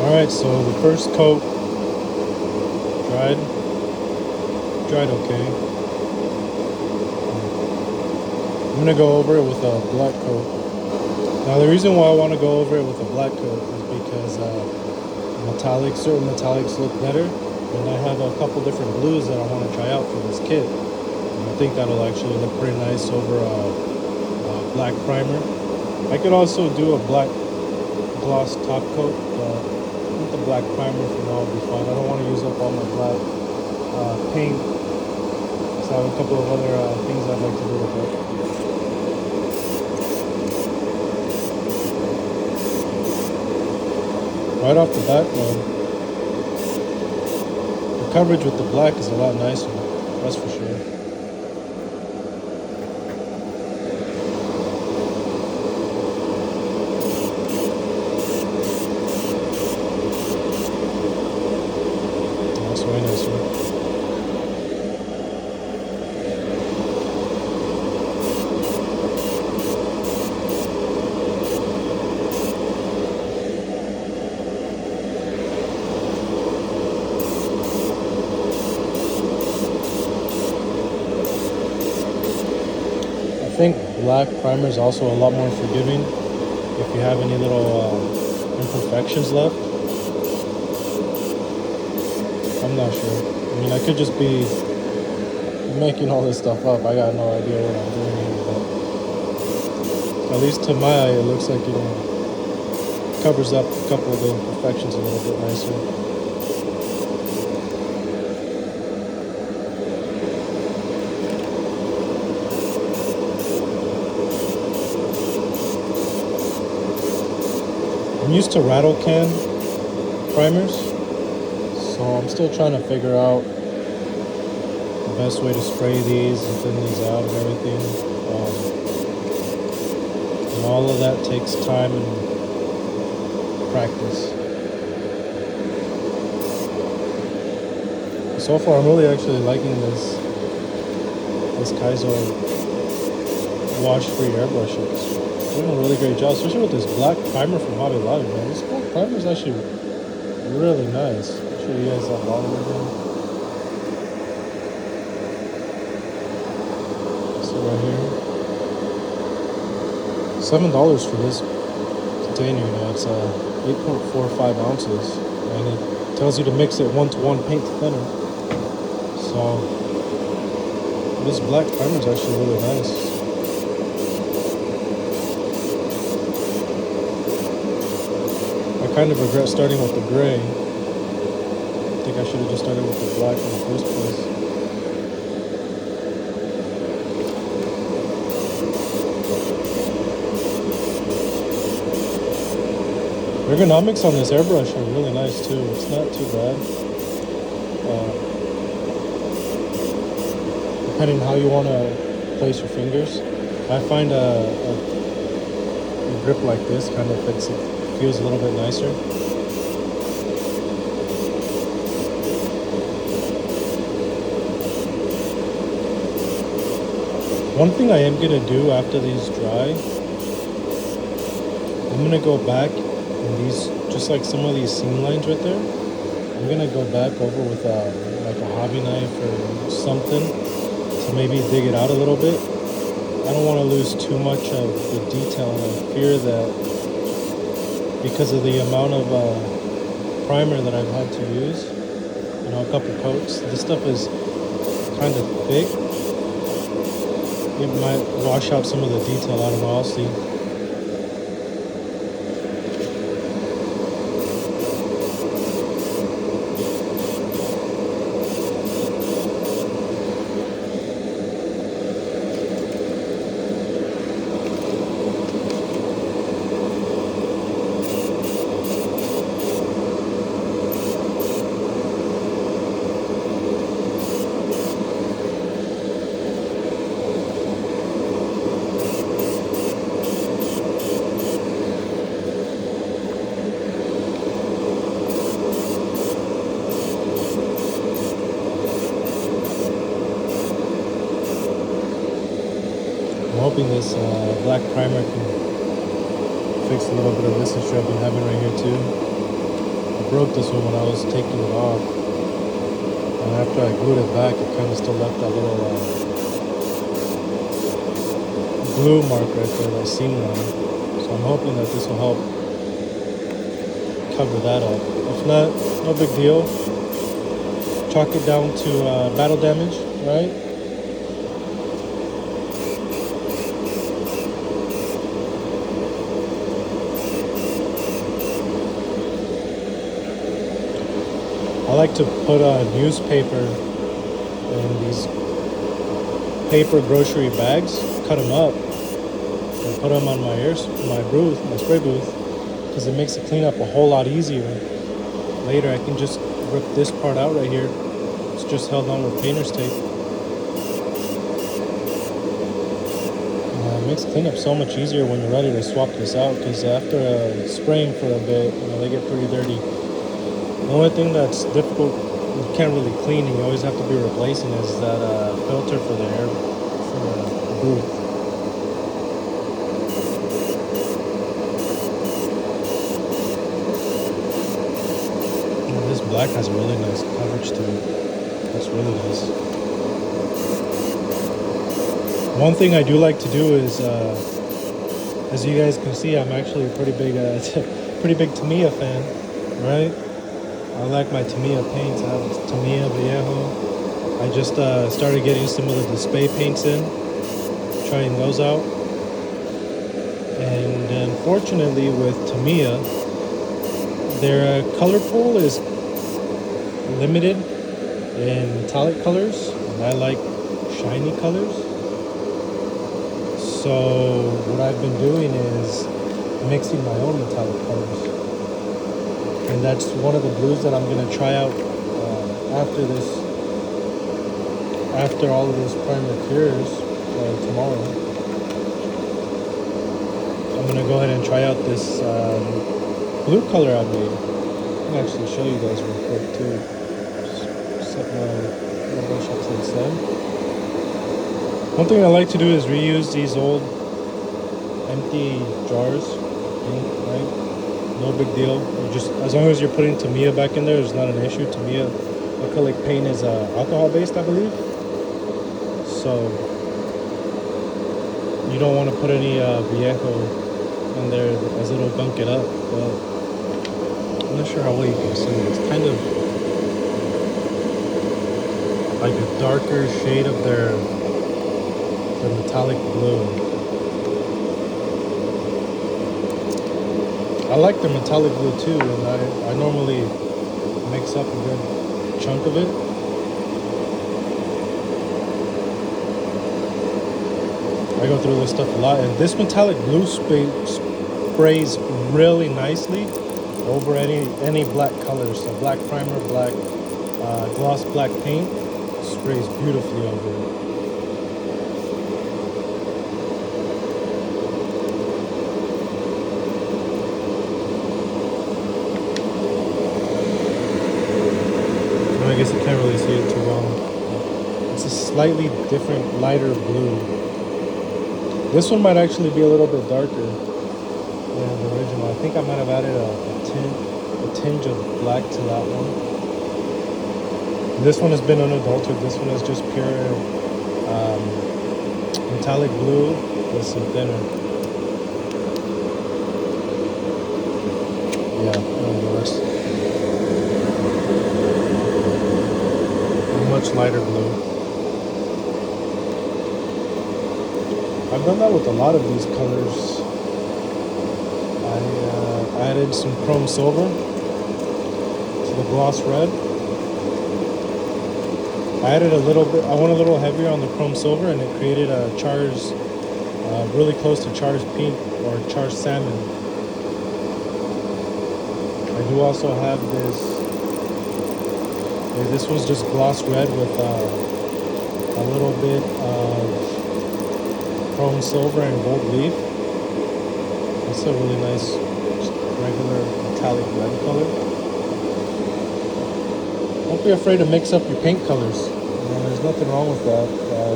Alright, so the first coat dried okay. I'm gonna go over it with a black coat. Now the reason why I want to go over it with a black coat is because certain metallics look better, and I have a couple different blues that I want to try out for this kit. And I think that'll actually look pretty nice over a black primer. I could also do a black gloss top coat, but I think the black primer for now will be fine. I don't want to use up all my black paint, so I have a couple of other things I'd like to do with it. Right off the bat, the coverage with the black is a lot nicer, that's for sure. That's way nicer. I think black primer is also a lot more forgiving if you have any little imperfections left. I'm not sure. I mean, I could just be making all this stuff up. I got no idea what I'm doing here, but at least to my eye, it looks like, covers up a couple of the imperfections a little bit nicer. I'm used to rattle can primers, so I'm still trying to figure out the best way to spray these and thin these out and everything. And all of that takes time and practice. So far, I'm really actually liking this Kaizo Wash-Free Airbrush. It's doing a really great job, especially with this black primer from Hobby Lobby, man. This black primer is actually really nice. I'll show you guys that bottle again. See right here. $7 for this container. It's 8.45 ounces, and it tells you to mix it 1-to-1 paint to thinner. So this black primer is actually really nice. I kind of regret starting with the gray. I think I should have just started with the black in the first place. Ergonomics on this airbrush are really nice too. It's not too bad. Depending on how you want to place your fingers, I find a grip like this kind of feels a little bit nicer. One thing I am gonna do after these dry, I'm gonna go back and these, just like some of these seam lines right there, I'm gonna go back over with like a hobby knife or something to maybe dig it out a little bit. I don't want to lose too much of the detail, and I fear that because of the amount of primer that I've had to use, a couple coats, this stuff is kind of thick. It might wash out some of the detail. I don't know, I'll see. I'm hoping this black primer can fix a little bit of this issue I've been having right here too. broke this one when I was taking it off. And after I glued it back, it kind of still left that little glue mark right there, that seam line. So I'm hoping that this will help cover that up. If not, no big deal. Chalk it down to battle damage, right? I like to put a newspaper in these paper grocery bags, cut them up, and put them on my my spray booth, because it makes the cleanup a whole lot easier. Later, I can just rip this part out right here. It's just held on with painter's tape. It makes cleanup so much easier when you're ready to swap this out, because after spraying for a bit, they get pretty dirty. The only thing that's difficult, you can't really clean, and you always have to be replacing, is that filter for the air, for the booth. And this black has really nice coverage to it. That's really nice. One thing I do like to do is, as you guys can see, I'm actually a pretty big Tamiya fan, right? I like my Tamiya paints. I have Tamiya Viejo. I just started getting some of the display paints in, trying those out. And unfortunately with Tamiya, their color pool is limited in metallic colors, and I like shiny colors. So what I've been doing is mixing my own metallic colors. And that's one of the blues that I'm going to try out after all of this primer cures tomorrow. I'm going to go ahead and try out this blue color I made. I can actually show you guys real quick too. Just set my brush up to the side. One thing I like to do is reuse these old empty jars, right? No big deal. Just as long as you're putting Tamiya back in there, it's not an issue. Tamiya acrylic paint is alcohol based, I believe. So you don't want to put any Viejo in there as it'll gunk it up. But I'm not sure how well you can see it. It's kind of like a darker shade of their metallic blue. I like the metallic blue too, and I normally mix up a good chunk of it. I go through this stuff a lot, and this metallic blue sprays really nicely over any black colors. So black primer, black gloss black paint sprays beautifully over it. I guess you can't really see it too well. It's a slightly different, lighter blue. This one might actually be a little bit darker than the original. I think I might have added a tinge of black to that one. This one has been unadulterated. This one is just pure metallic blue with some thinner. Yeah, that's much lighter blue. I've done that with a lot of these colors. I added some chrome silver to the gloss red. I added a little bit, I went a little heavier on the chrome silver, and it created a Char's, really close to Char's pink or Char's salmon. I do also have this. This one's just gloss red with a little bit of chrome silver and gold leaf. It's a really nice, regular metallic red color. Don't be afraid to mix up your paint colors. There's nothing wrong with that.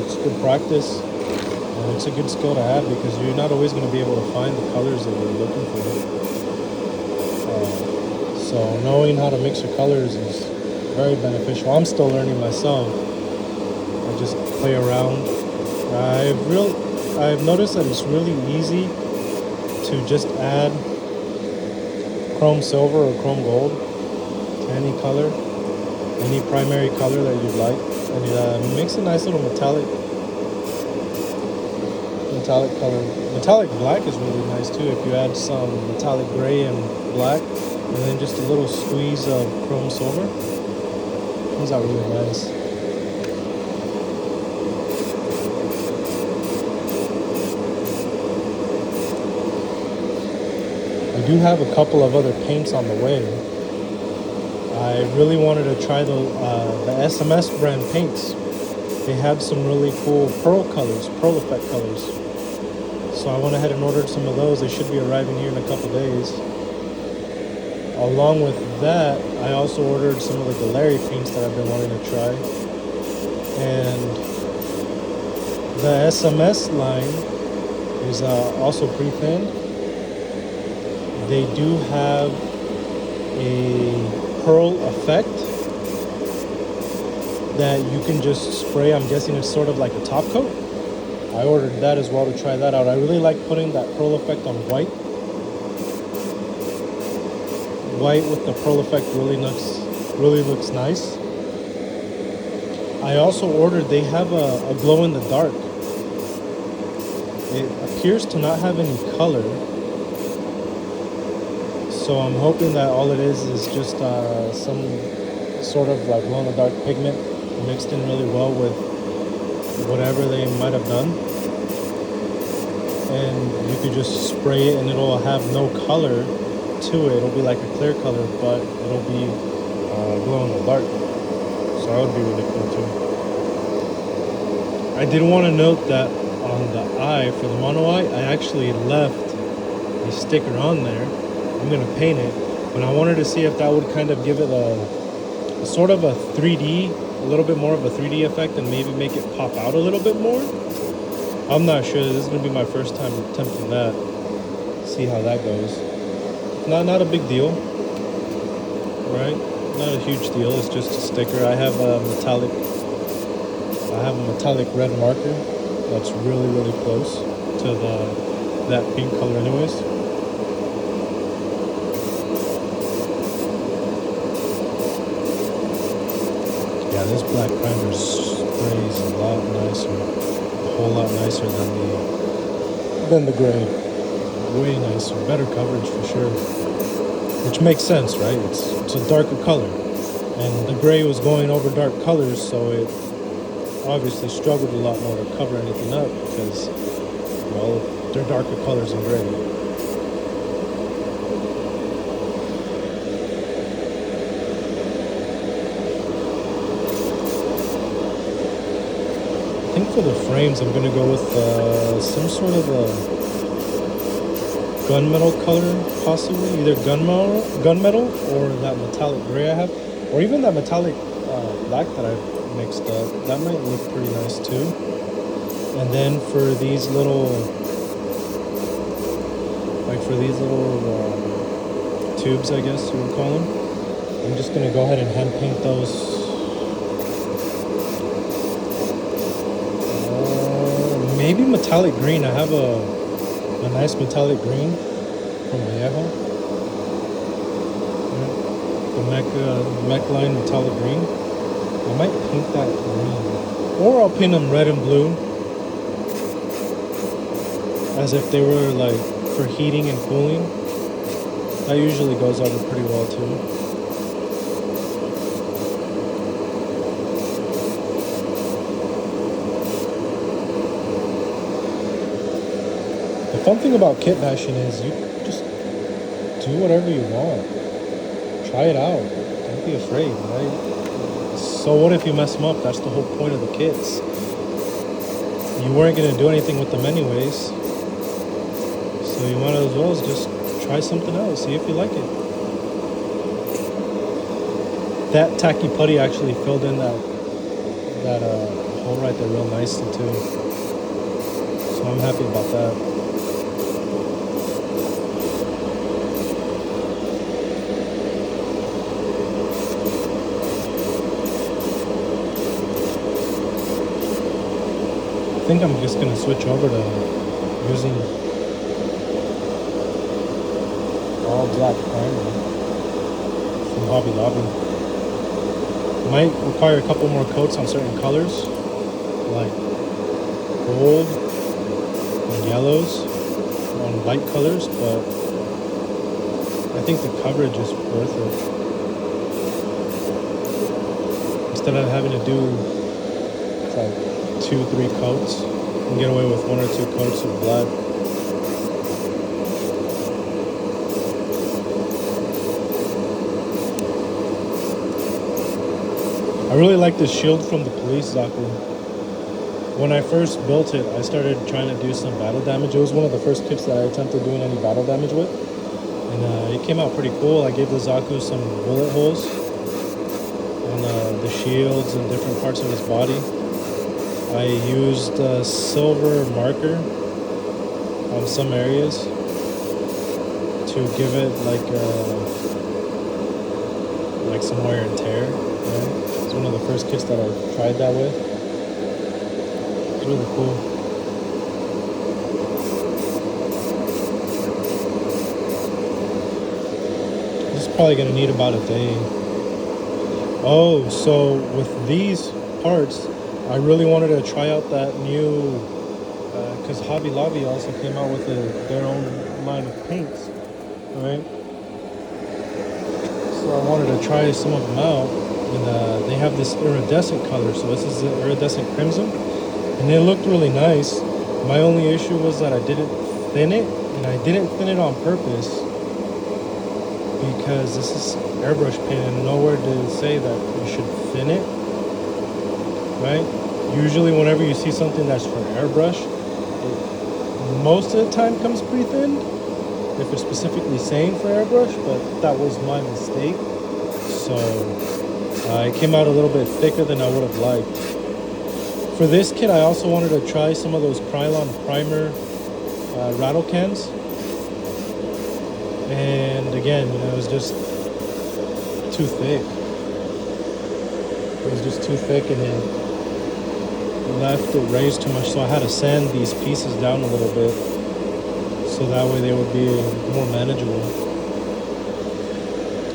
It's good practice, and it's a good skill to have, because you're not always going to be able to find the colors that you're looking for. So knowing how to mix your colors is very beneficial. I'm still learning myself. I just play around. I've noticed that it's really easy to just add chrome silver or chrome gold to any color, any primary color that you'd like, and it makes a nice little metallic color. Metallic black is really nice too if you add some metallic gray and black, and then just a little squeeze of chrome silver. Comes out really nice. I do have a couple of other paints on the way. I really wanted to try the SMS brand paints. They have some really cool pearl colors, pearl effect colors. So I went ahead and ordered some of those. They should be arriving here in a couple days. Along with that, I also ordered some of the Gallery paints that I've been wanting to try. And the SMS line is also pre-thinned. They do have a pearl effect that you can just spray. I'm guessing it's sort of like a top coat. I ordered that as well to try that out. I really like putting that pearl effect on white. White with the pearl effect really looks nice. I also ordered, they have a glow in the dark. It appears to not have any color. So I'm hoping that all it is just some sort of like glow in the dark pigment mixed in really well with whatever they might have done. And you could just spray it and it'll have no color to it. It'll be like a clear color, but it'll be glow in the dark. So that would be really cool too. I did want to note that on the eye, for the mono eye, I actually left a sticker on there. I'm going to paint it, but I wanted to see if that would kind of give it a sort of a 3D, a little bit more of a 3D effect, and maybe make it pop out a little bit more. I'm not sure. This is going to be my first time attempting that. See how that goes. Not a big deal, right? Not a huge deal. It's just a sticker. I have a metallic red marker that's really close to that pink color anyways. Yeah, this black primer sprays a lot nicer, a whole lot nicer than the gray. Way nicer, better coverage for sure. Which makes sense, right? It's a darker color, and the gray was going over dark colors, so it obviously struggled a lot more to cover anything up because, well, they're darker colors in gray. I think for the frames, I'm gonna go with some sort of a gunmetal color, possibly either gunmetal or that metallic gray I have, or even that metallic black that I've mixed up. That might look pretty nice too. And then for these little tubes, I guess you would call them, I'm just gonna go ahead and hand paint those. Maybe metallic green. I have a nice metallic green from Vallejo. Yeah. The Mech line metallic green. I might paint that green. Or I'll paint them red and blue. As if they were like for heating and cooling. That usually goes over pretty well too. The fun thing about kit bashing is you just do whatever you want. Try it out. Don't be afraid, right? So what if you mess them up? That's the whole point of the kits. You weren't going to do anything with them anyways. So you might as well just try something else. See if you like it. That tacky putty actually filled in that hole right there real nicely too. So I'm happy about that. think I'm just gonna switch over to using all black primer from Hobby Lobby. Might require a couple more coats on certain colors, like gold and yellows on light colors, but I think the coverage is worth it. Instead of having to do like 2-3 coats, you can get away with 1 or 2 coats of black. I really like this shield from the police Zaku. When I first built it, I started trying to do some battle damage. It was one of the first kits that I attempted doing any battle damage with. And it came out pretty cool. I gave the Zaku some bullet holes on the shields and different parts of his body. I used a silver marker on some areas to give it like some wear and tear. Right? It's one of the first kits that I tried that with. It's really cool. This is probably gonna need about a day. Oh, so with these parts, I really wanted to try out that new, because Hobby Lobby also came out with their own line of paints, right? So I wanted to try some of them out, and they have this iridescent color. So this is the iridescent crimson, and it looked really nice. My only issue was that I didn't thin it, and I didn't thin it on purpose because this is airbrush paint, and nowhere did it say that you should thin it, right? Usually whenever you see something that's for airbrush, it most of the time comes pre-thinned, if it's specifically saying for airbrush, but that was my mistake. So it came out a little bit thicker than I would have liked. For this kit, I also wanted to try some of those Krylon primer rattle cans. And again, it was just too thick. It was just too thick, and it left it raised too much, so I had to sand these pieces down a little bit so that way they would be more manageable.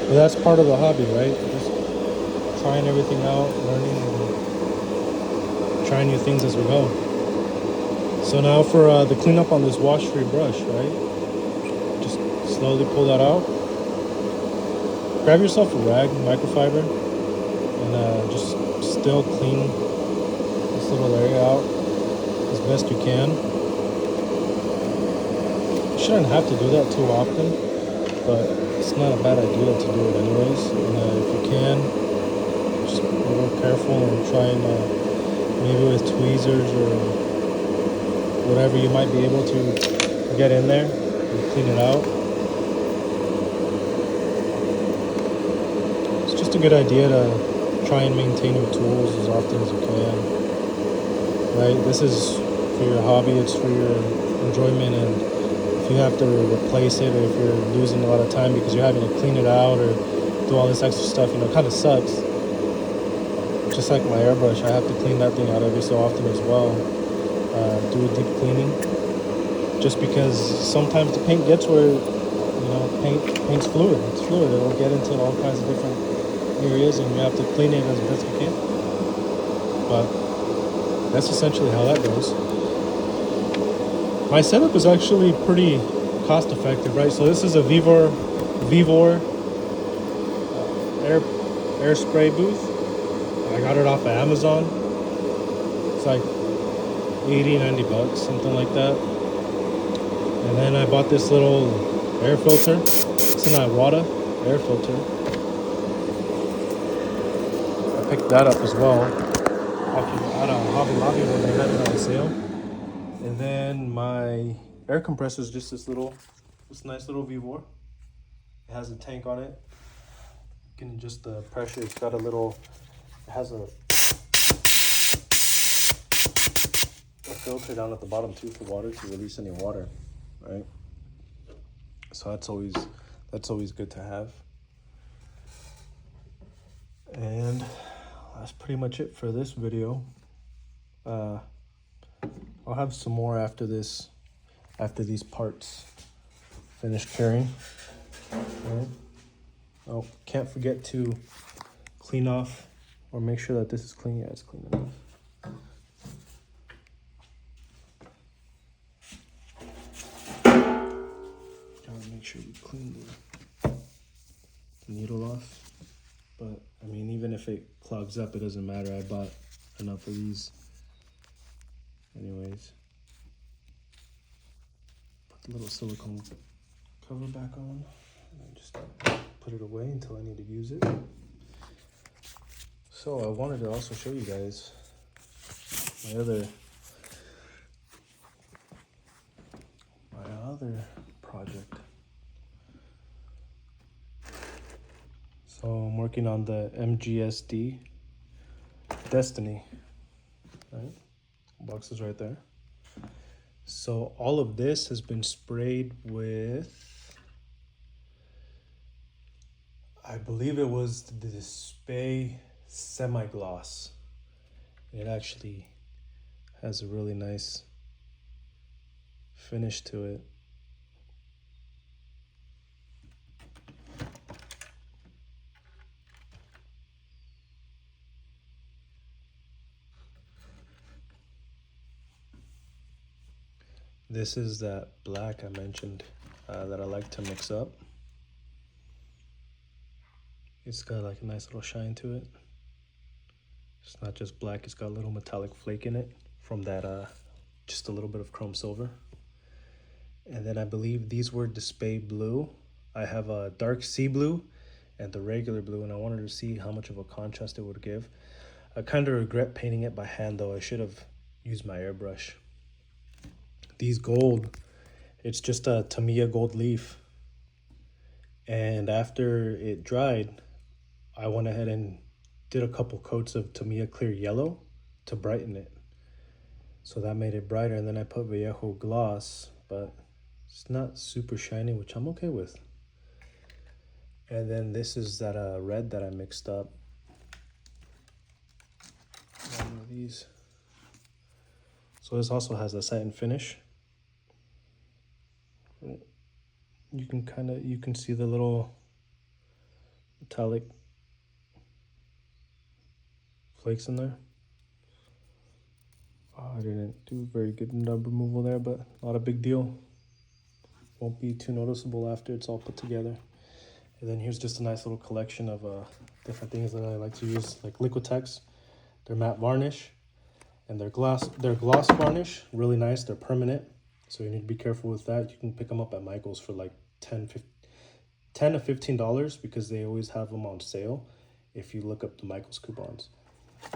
But that's part of the hobby, right? Just trying everything out, learning, and trying new things as we go. So now for the cleanup on this wash-free brush, right? Just slowly pull that out. Grab yourself a rag, microfiber, and just still clean this little area out as best you can. You shouldn't have to do that too often, but it's not a bad idea to do it anyways. And if you can, just be a little careful and try and maybe with tweezers or whatever you might be able to get in there and clean it out. It's just a good idea to try and maintain your tools as often as you can. Right? This is for your hobby, it's for your enjoyment, and if you have to replace it, or if you're losing a lot of time because you're having to clean it out or do all this extra stuff, it kind of sucks. Just like my airbrush, I have to clean that thing out every so often as well. Do a deep cleaning, just because sometimes the paint gets where, paint's fluid. It's fluid. It'll get into all kinds of different areas, and you have to clean it as best you can. But that's essentially how that goes. My setup is actually pretty cost effective, right? So this is a Vivor air spray booth. I got it off of Amazon. It's like 80-90 bucks, something like that. And then I bought this little air filter. It's an Iwata air filter. I picked that up as well out of Hobby Lobby when they had it on sale. And then my air compressor is just this nice little Vivor. It has a tank on it. You can adjust the pressure. It has a filter down at the bottom too for water, to release any water, right? So that's always good to have. And that's pretty much it for this video. I'll have some more after this, after these parts finish curing. Right. Oh, can't forget to clean off or make sure that this is clean. Yeah, it's clean enough. Gotta make sure you clean the needle off. But I mean, even if it clogs up, it doesn't matter. I bought enough of these anyways. Put the little silicone cover back on and just put it away until I need to use it. So I wanted to also show you guys my other project. So I'm working on the MGSD Destiny, right? Box is right there. So all of this has been sprayed with, I believe it was the Display Semi-Gloss. It actually has a really nice finish to it. This is that black I mentioned that I like to mix up. It's got like a nice little shine to it. It's not just black, it's got a little metallic flake in it from that just a little bit of chrome silver. And then I believe these were Display Blue. I have a dark sea blue and the regular blue, and I wanted to see how much of a contrast it would give. I kind of regret painting it by hand though. I should have used my airbrush. These gold, it's just a Tamiya gold leaf. And after it dried, I went ahead and did a couple coats of Tamiya clear yellow to brighten it. So that made it brighter. And then I put Vallejo gloss, but it's not super shiny, which I'm okay with. And then this is that red that I mixed up. One of these. So this also has a satin finish. You can see the little metallic flakes in there. I didn't do very good nub removal there, but not a big deal. Won't be too noticeable after it's all put together. And then here's just a nice little collection of different things that I like to use, like Liquitex, their matte varnish, and their gloss varnish, really nice. They're permanent, so you need to be careful with that. You can pick them up at Michael's for like $10 to $15 because they always have them on sale if you look up the Michael's coupons.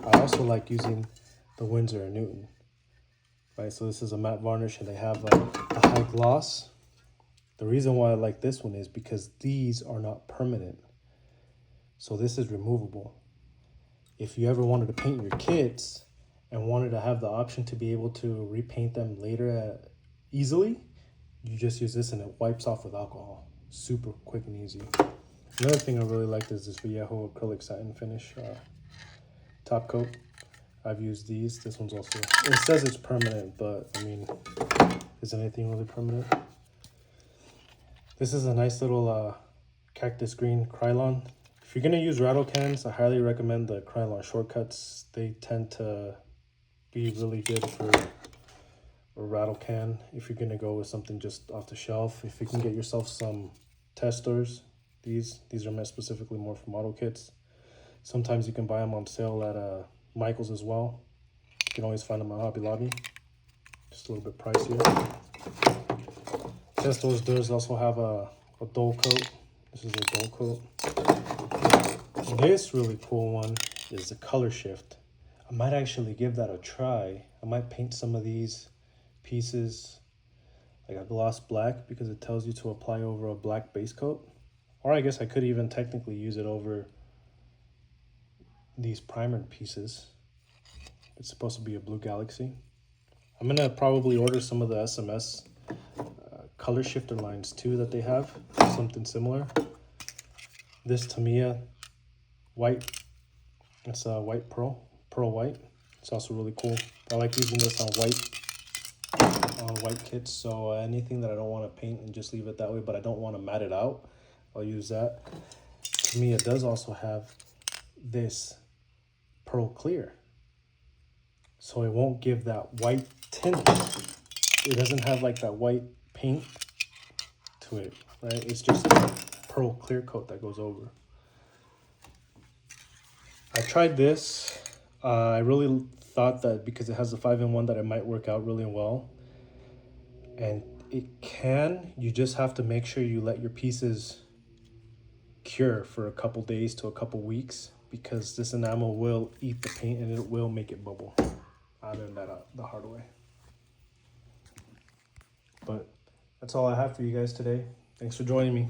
I also like using the Winsor & Newton, right? So this is a matte varnish and they have a high gloss. The reason why I like this one is because these are not permanent. So this is removable. If you ever wanted to paint your kits and wanted to have the option to be able to repaint them later easily, you just use this and it wipes off with alcohol. Super quick and easy. Another thing I really liked is this Vallejo acrylic satin finish top coat. I've used these. This one's also, it says it's permanent, but I mean, is anything really permanent? This is a nice little cactus green Krylon. If you're gonna use rattle cans, I highly recommend the Krylon shortcuts. They tend to be really good for a rattle can. If you're gonna go with something just off the shelf, if you can get yourself some testers, these are meant specifically more for model kits. Sometimes you can buy them on sale at Michael's as well. You can always find them at Hobby Lobby. Just a little bit pricier. Testors does also have a dull coat. This is a dull coat. This really cool one is the color shift. I might actually give that a try. I might paint some of these pieces like a gloss black because it tells you to apply over a black base coat. Or I guess I could even technically use it over these primered pieces. It's supposed to be a blue galaxy. I'm gonna probably order some of the SMS color shifter lines too that they have, something similar. This Tamiya white, it's a white pearl white. It's also really cool. I like using this on white on white kits, so anything that I don't want to paint and just leave it that way, but I don't want to mat it out, I'll use that. To me, it does also have this pearl clear, so it won't give that white tint. It doesn't have like that white paint to it, right? It's just a pearl clear coat that goes over. I tried this. I really thought that because it has the 5-in-1 that it might work out really well. And it can, you just have to make sure you let your pieces cure for a couple days to a couple weeks, because this enamel will eat the paint and it will make it bubble. I learned that out the hard way. But that's all I have for you guys today. Thanks for joining me.